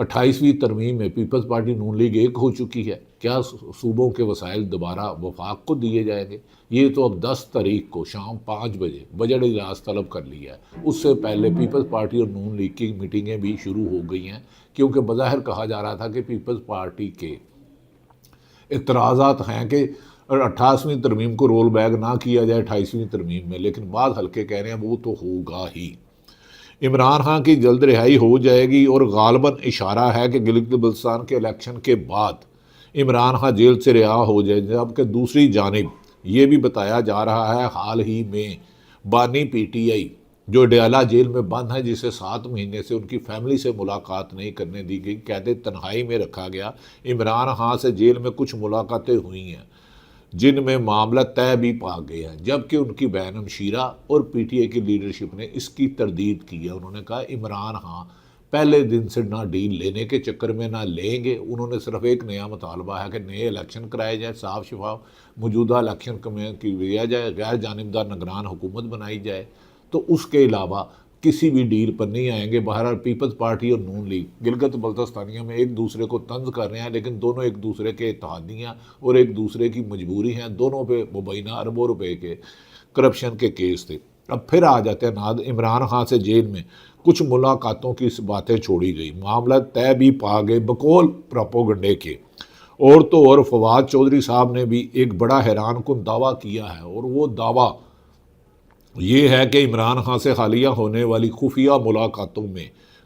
28ویں ترمیم میں Peoples party نون league ایک ہو چکی ہے، کیا صوبوں کے وسائل دوبارہ وفاق کو دیے جائیں گے؟ یہ تو اب 10 تاریخ کو شام 5 بجے بجٹ اجلاس طلب کر لیا ہے۔ اس سے پہلے پیپلز پارٹی اور نون لیگ کی میٹنگیں بھی شروع ہو گئی ہیں، کیونکہ بظاہر کہا جا رہا تھا کہ پیپلز پارٹی کے اعتراضات ہیں کہ 28ویں ترمیم کو رول بیک نہ کیا جائے 28ویں ترمیم میں، لیکن بعض حلقے کہہ رہے ہیں وہ تو ہوگا ہی۔ عمران خان کی جلد رہائی ہو جائے گی، اور غالباً اشارہ ہے کہ گلگت بلتستان کے الیکشن کے بعد عمران خان جیل سے رہا ہو جائے، جبکہ دوسری جانب یہ بھی بتایا جا رہا ہے حال ہی میں بانی پی ٹی آئی جو ڈیالہ جیل میں بند ہے، جسے 7 مہینے سے ان کی فیملی سے ملاقات نہیں کرنے دی گئی، قید تنہائی میں رکھا گیا۔ عمران خان سے جیل میں کچھ ملاقاتیں ہوئی ہیں جن میں معاملہ طے بھی پا گئے ہیں، جبکہ ان کی بہن شیرہ اور پی ٹی آئی کی لیڈرشپ نے اس کی تردید کی ہے۔ انہوں نے کہا عمران خان پہلے دن سے نہ ڈیل لینے کے چکر میں نہ لیں گے، انہوں نے صرف ایک نیا مطالبہ ہے کہ نئے الیکشن کرائے جائے، صاف شفاف موجودہ الیکشن کی لیا جائے، غیر جانبدار نگران حکومت بنائی جائے، تو اس کے علاوہ کسی بھی ڈیل پر نہیں آئیں گے۔ بہرحال پیپلز پارٹی اور نون لیگ گلگت بلتستانیہ میں ایک دوسرے کو طنز کر رہے ہیں، لیکن دونوں ایک دوسرے کے اتحادیاں اور ایک دوسرے کی مجبوری ہیں، دونوں پہ مبینہ اربوں روپے کے کرپشن کے کیس تھے۔ اب پھر آ جاتے ہیں عمران خان سے جیل میں کچھ ملاقاتوں کی باتیں چھوڑی گئی، معاملہ طے بھی پا گئے بقول پروپیگنڈے کے۔ اور تو اور فواد چودھری صاحب نے بھی ایک بڑا حیران کن دعویٰ کیا ہے، اور وہ دعویٰ یہ ہے کہ عمران خان سے حالیہ ہونے والی خفیہ ملاقاتوں میں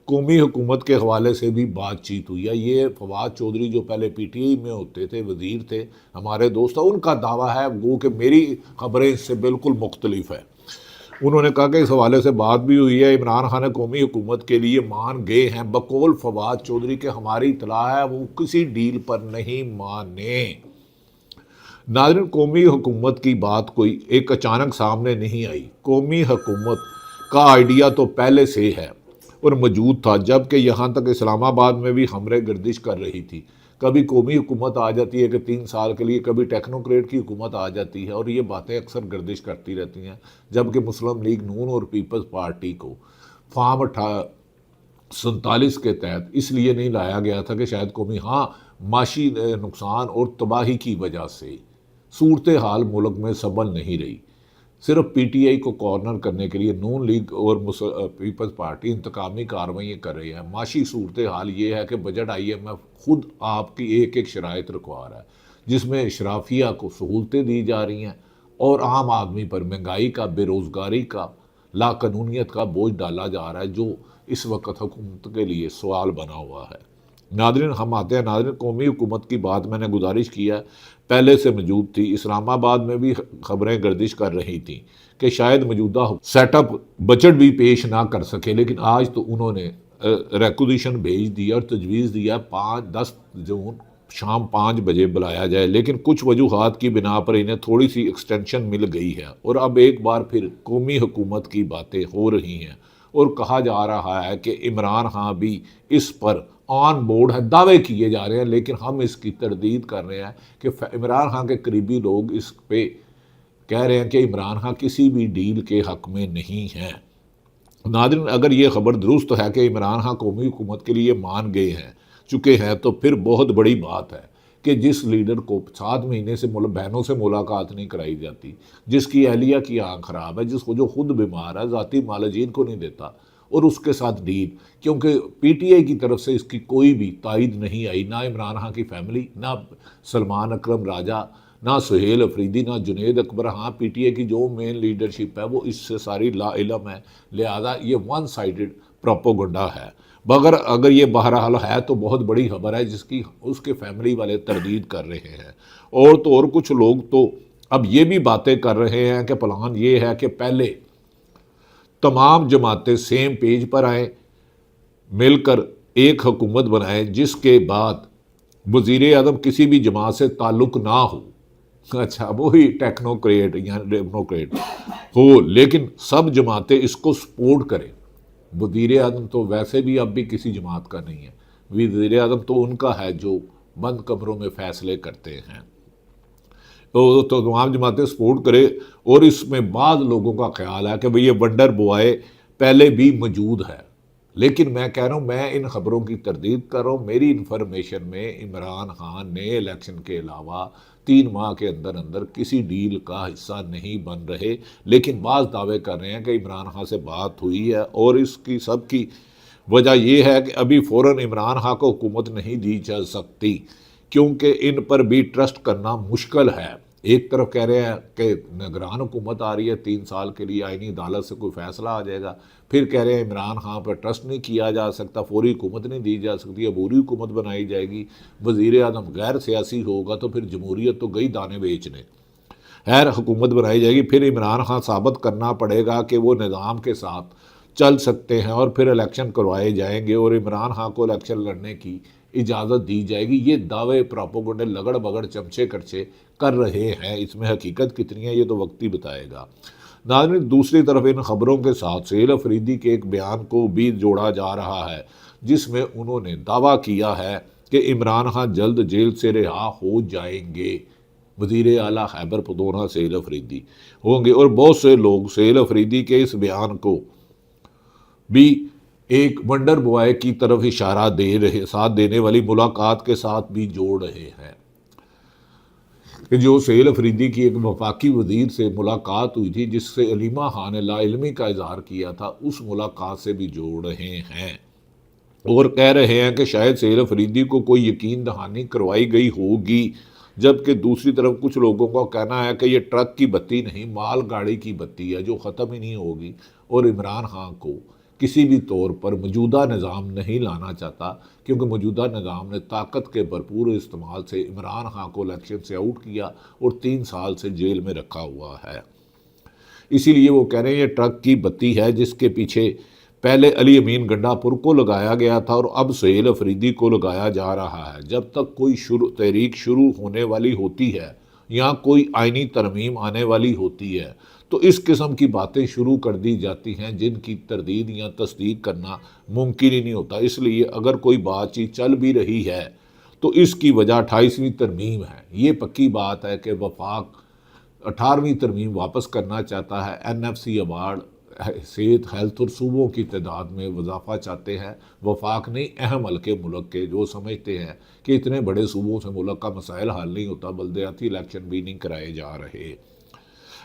قومی حکومت کے حوالے سے بھی بات چیت ہوئی ہے۔ یہ فواد چودھری جو پہلے پی ٹی آئی میں ہوتے تھے، وزیر تھے، ہمارے دوست، ان کا دعویٰ ہے وہ کہ میری خبریں اس سے بالکل مختلف ہے۔ انہوں نے کہا کہ اس حوالے سے بات بھی ہوئی ہے، عمران خان قومی حکومت کے لیے مان گئے ہیں، بقول فواد چودھری کے ہماری اطلاع ہے وہ کسی ڈیل پر نہیں مانے۔ ناظرین، قومی حکومت کی بات کوئی ایک اچانک سامنے نہیں آئی، قومی حکومت کا آئیڈیا تو پہلے سے ہے اور موجود تھا، جبکہ یہاں تک اسلام آباد میں بھی خبریں گردش کر رہی تھی۔ کبھی قومی حکومت آ جاتی ہے کہ 3 سال کے لیے، کبھی ٹیکنوکریٹ کی حکومت آ جاتی ہے، اور یہ باتیں اکثر گردش کرتی رہتی ہیں، جبکہ مسلم لیگ نون اور پیپلز پارٹی کو فارم 47 کے تحت اس لیے نہیں لایا گیا تھا کہ شاید قومی معاشی نقصان اور تباہی کی وجہ سے صورتحال ملک میں سنبھل نہیں رہی۔ صرف پی ٹی آئی کو کارنر کرنے کے لیے نون لیگ اور پیپلز پارٹی انتقامی کارروائیاں کر رہی ہے۔ معاشی صورتحال یہ ہے کہ بجٹ IMF خود آپ کی ایک شرائط رکھوا رہا ہے، جس میں اشرافیہ کو سہولتیں دی جا رہی ہیں اور عام آدمی پر مہنگائی کا، بے روزگاری کا، لا قانونیت کا بوجھ ڈالا جا رہا ہے، جو اس وقت حکومت کے لیے سوال بنا ہوا ہے۔ ناظرین، ہم آتے ہیں ناظرین، قومی حکومت کی بات میں نے گزارش کیا پہلے سے موجود تھی، اسلام آباد میں بھی خبریں گردش کر رہی تھیں کہ شاید موجودہ سیٹ اپ بجٹ بھی پیش نہ کر سکے، لیکن آج تو انہوں نے ریکوزیشن بھیج دی اور تجویز دیا 10 جون شام 5 بجے بلایا جائے، لیکن کچھ وجوہات کی بنا پر انہیں تھوڑی سی ایکسٹینشن مل گئی ہے، اور اب ایک بار پھر قومی حکومت کی باتیں ہو رہی ہیں، اور کہا جا رہا ہے کہ عمران خان بھی اس پر آن بورڈ ہے، دعوے کیے جا رہے ہیں، لیکن ہم اس کی تردید کر رہے ہیں کہ عمران خان کے قریبی لوگ اس پہ کہہ رہے ہیں کہ عمران خان کسی بھی ڈیل کے حق میں نہیں ہیں۔ ناظرین، اگر یہ خبر درست ہے کہ عمران خان قومی حکومت کے لیے مان گئے ہیں چکے ہیں، تو پھر بہت بڑی بات ہے کہ جس لیڈر کو 7 مہینے سے بہنوں سے ملاقات نہیں کرائی جاتی، جس کی اہلیہ کی آنکھ خراب ہے، جس کو جو خود بیمار ہے، ذاتی معالجین کو نہیں دیتا، اور اس کے ساتھ ڈیل، کیونکہ پی ٹی آئی کی طرف سے اس کی کوئی بھی تائید نہیں آئی، نہ عمران خان کی فیملی، نہ سلمان اکرم راجہ، نہ سہیل افریدی، نہ جنید اکبر۔ ہاں، پی ٹی آئی کی جو مین لیڈرشپ ہے وہ اس سے ساری لا علم ہے، لہذا یہ ون سائیڈڈ پروپیگنڈا ہے۔ مگر اگر یہ بہرحال ہے تو بہت بڑی خبر ہے، جس کی اس کے فیملی والے تردید کر رہے ہیں، اور تو اور کچھ لوگ تو اب یہ بھی باتیں کر رہے ہیں کہ پلان یہ ہے کہ پہلے تمام جماعتیں سیم پیج پر آئیں، مل کر ایک حکومت بنائیں، جس کے بعد وزیر اعظم کسی بھی جماعت سے تعلق نہ ہو، اچھا وہی ٹیکنوکریٹ یا ڈیموکریٹ ہو، لیکن سب جماعتیں اس کو سپورٹ کریں۔ وزیر اعظم تو ویسے بھی اب بھی کسی جماعت کا نہیں ہے، وزیر اعظم تو ان کا ہے جو بند کمروں میں فیصلے کرتے ہیں، تو تمام جماعتیں سپورٹ کرے۔ اور اس میں بعض لوگوں کا خیال ہے کہ یہ ونڈر بوائے پہلے بھی موجود ہے، لیکن میں کہہ رہا ہوں میں ان خبروں کی تردید کر رہا ہوں، میری انفارمیشن میں عمران خان نے الیکشن کے علاوہ 3 ماہ کے اندر اندر کسی ڈیل کا حصہ نہیں بن رہے، لیکن بعض دعوے کر رہے ہیں کہ عمران خان سے بات ہوئی ہے، اور اس کی سب کی وجہ یہ ہے کہ ابھی فوراً عمران خان کو حکومت نہیں دی جا سکتی، کیونکہ ان پر بھی ٹرسٹ کرنا مشکل ہے۔ ایک طرف کہہ رہے ہیں کہ نگران حکومت آ رہی ہے 3 سال کے لیے، آئینی عدالت سے کوئی فیصلہ آ جائے گا، پھر کہہ رہے ہیں عمران خان پر ٹرسٹ نہیں کیا جا سکتا، فوری حکومت نہیں دی جا سکتی، عبوری حکومت بنائی جائے گی، وزیر اعظم غیر سیاسی ہوگا تو پھر جمہوریت تو گئی دانے بیچنے، خیر حکومت بنائی جائے گی، پھر عمران خان ثابت کرنا پڑے گا کہ وہ نظام کے ساتھ چل سکتے ہیں، اور پھر الیکشن کروائے جائیں گے اور عمران خان کو الیکشن لڑنے کی اجازت دی جائے گی۔ یہ دعوے پراپوگنڈے لگڑ بگڑ چمچے کرچے کر رہے ہیں، اس میں حقیقت کتنی ہے یہ تو وقت ہی بتائے گا۔ ناظرین، دوسری طرف ان خبروں کے ساتھ سہیل افریدی کے ایک بیان کو بھی جوڑا جا رہا ہے، جس میں انہوں نے دعویٰ کیا ہے کہ عمران خان جلد جیل سے رہا ہو جائیں گے۔ وزیر اعلیٰ خیبر پختونخوا سہیل افریدی ہوں گے، اور بہت سے لوگ سہیل افریدی کے اس بیان کو بھی ایک ونڈر بوائے کی طرف اشارہ دے رہے، ساتھ دینے والی ملاقات کے ساتھ بھی جوڑ رہے ہیں کہ جو سہیل افریدی کی ایک وفاقی وزیر سے ملاقات ہوئی تھی جس سے علیمہ خان نے لا علمی کا اظہار کیا تھا، اس ملاقات سے بھی جوڑ رہے ہیں، اور کہہ رہے ہیں کہ شاید سہیل افریدی کو کوئی یقین دہانی کروائی گئی ہوگی، جبکہ دوسری طرف کچھ لوگوں کا کہنا ہے کہ یہ ٹرک کی بتی نہیں، مال گاڑی کی بتی ہے جو ختم ہی نہیں ہوگی، اور عمران خان کو کسی بھی طور پر موجودہ نظام نہیں لانا چاہتا، کیونکہ موجودہ نظام نے طاقت کے بھرپور استعمال سے عمران خان کو الیکشن سے آؤٹ کیا اور 3 سال سے جیل میں رکھا ہوا ہے۔ اسی لیے وہ کہہ رہے ہیں یہ ٹرک کی بتی ہے جس کے پیچھے پہلے علی امین گنڈا پور کو لگایا گیا تھا اور اب سہیل افریدی کو لگایا جا رہا ہے۔ جب تک کوئی تحریک شروع ہونے والی ہوتی ہے یا کوئی آئینی ترمیم آنے والی ہوتی ہے تو اس قسم کی باتیں شروع کر دی جاتی ہیں جن کی تردید یا تصدیق کرنا ممکن ہی نہیں ہوتا۔ اس لیے اگر کوئی بات چیت چل بھی رہی ہے تو اس کی وجہ 28ویں ترمیم ہے۔ یہ پکی بات ہے کہ وفاق 18ویں ترمیم واپس کرنا چاہتا ہے، NFC ایوارڈ صحت، ہیلتھ اور صوبوں کی تعداد میں اضافہ چاہتے ہیں، وفاق نہیں، اہم حلقے ملک کے جو سمجھتے ہیں کہ اتنے بڑے صوبوں سے ملک کا مسائل حل نہیں ہوتا، بلدیاتی الیکشن بھی نہیں کرائے جا رہے۔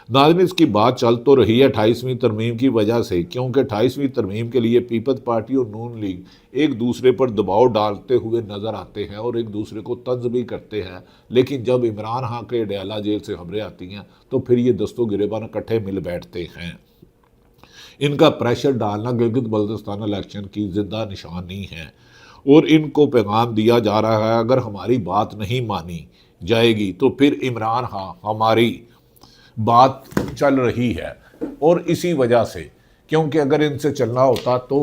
ناظرین، اس کی بات چل تو رہی ہے 28ویں ترمیم کی وجہ سے، کیونکہ 28ویں ترمیم کے لیے پیپلز پارٹی اور نون لیگ ایک دوسرے پر دباؤ ڈالتے ہوئے نظر آتے ہیں اور ایک دوسرے کو طنز بھی کرتے ہیں، لیکن جب عمران خان کے ڈیالہ جیل سے خبریں آتی ہیں تو پھر یہ دست و گریبان اکٹھے مل بیٹھتے ہیں۔ ان کا پریشر ڈالنا گلگت بلتستان الیکشن کی زندہ نشانی ہے، اور ان کو پیغام دیا جا رہا ہے اگر ہماری بات نہیں مانی جائے گی تو پھر عمران خان ہماری بات چل رہی ہے، اور اسی وجہ سے کیونکہ اگر ان سے چلنا ہوتا تو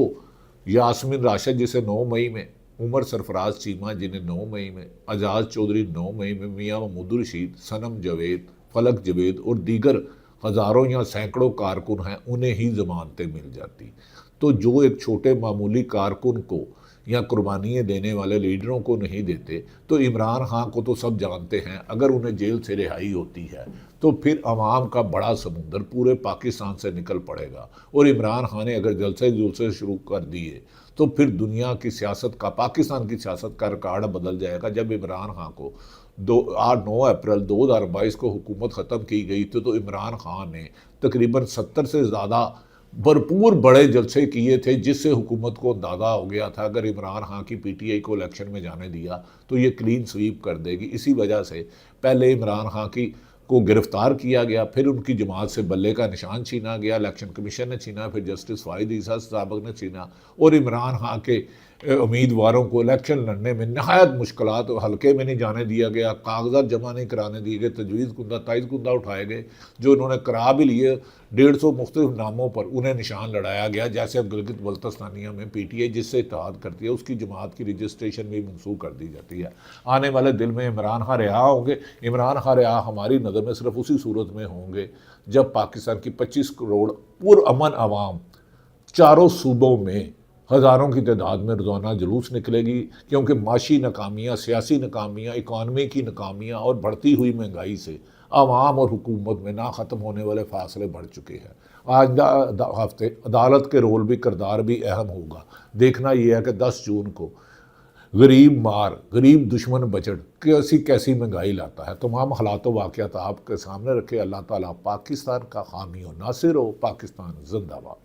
یاسمین راشد جسے 9 مئی میں، عمر سرفراز چیمہ جنہیں 9 مئی میں، اعجاز چودھری 9 مئی میں، میاں محمود الرشید، صنم جاوید، فلک جاوید اور دیگر ہزاروں یا سینکڑوں کارکن ہیں انہیں ہی ضمانتیں مل جاتی۔ تو جو ایک چھوٹے معمولی کارکن کو یا قربانیاں دینے والے لیڈروں کو نہیں دیتے تو عمران خان کو تو سب جانتے ہیں اگر انہیں جیل سے رہائی ہوتی ہے تو پھر عوام کا بڑا سمندر پورے پاکستان سے نکل پڑے گا، اور عمران خان نے اگر جلسے شروع کر دیے تو پھر دنیا کی سیاست کا، پاکستان کی سیاست کا ریکارڈ بدل جائے گا۔ جب عمران خان کو 9 اپریل 2022 کو حکومت ختم کی گئی تھی تو عمران خان نے تقریباً 70 سے زیادہ بھرپور بڑے جلسے کیے تھے، جس سے حکومت کو اندازہ ہو گیا تھا اگر عمران خان کی PTI کو الیکشن میں جانے دیا تو یہ کلین سویپ کر دے گی۔ اسی وجہ سے پہلے عمران خان کو گرفتار کیا گیا، پھر ان کی جماعت سے بلے کا نشان چھینا گیا، الیکشن کمیشن نے چھینا، پھر جسٹس واحد عیسیٰ سابق نے چھینا، اور عمران خان کے امیدواروں کو الیکشن لڑنے میں نہایت مشکلات، حلقے میں نہیں جانے دیا گیا، کاغذات جمع نہیں کرانے دیے گئے، تجویز کندہ تائید کندہ اٹھائے گئے، جو انہوں نے کرا بھی لیے 150 مختلف ناموں پر انہیں نشان لڑایا گیا، جیسے اب گلگت بلتستانیہ میں PTI جس سے اتحاد کرتی ہے اس کی جماعت کی رجسٹریشن بھی منسوخ کر دی جاتی ہے۔ آنے والے دل میں عمران خان رہا ہوں گے، عمران خان رہا ہماری نظر میں صرف اسی صورت میں ہوں گے جب پاکستان کی 25 کروڑ پرامن عوام چاروں صوبوں میں ہزاروں کی تعداد میں روزانہ جلوس نکلے گی، کیونکہ معاشی ناکامیاں، سیاسی ناکامیاں، اکانومی کی ناکامیاں اور بڑھتی ہوئی مہنگائی سے عوام اور حکومت میں نہ ختم ہونے والے فاصلے بڑھ چکے ہیں۔ آج ہفتے عدالت کے رول بھی، کردار بھی اہم ہوگا۔ دیکھنا یہ ہے کہ 10 جون کو غریب مار، غریب دشمن بچڑ کیسی مہنگائی لاتا ہے۔ تمام حالات و واقعات آپ کے سامنے رکھے۔ اللہ تعالیٰ پاکستان کا حامی و ناصر ہو۔ پاکستان زندہ باد۔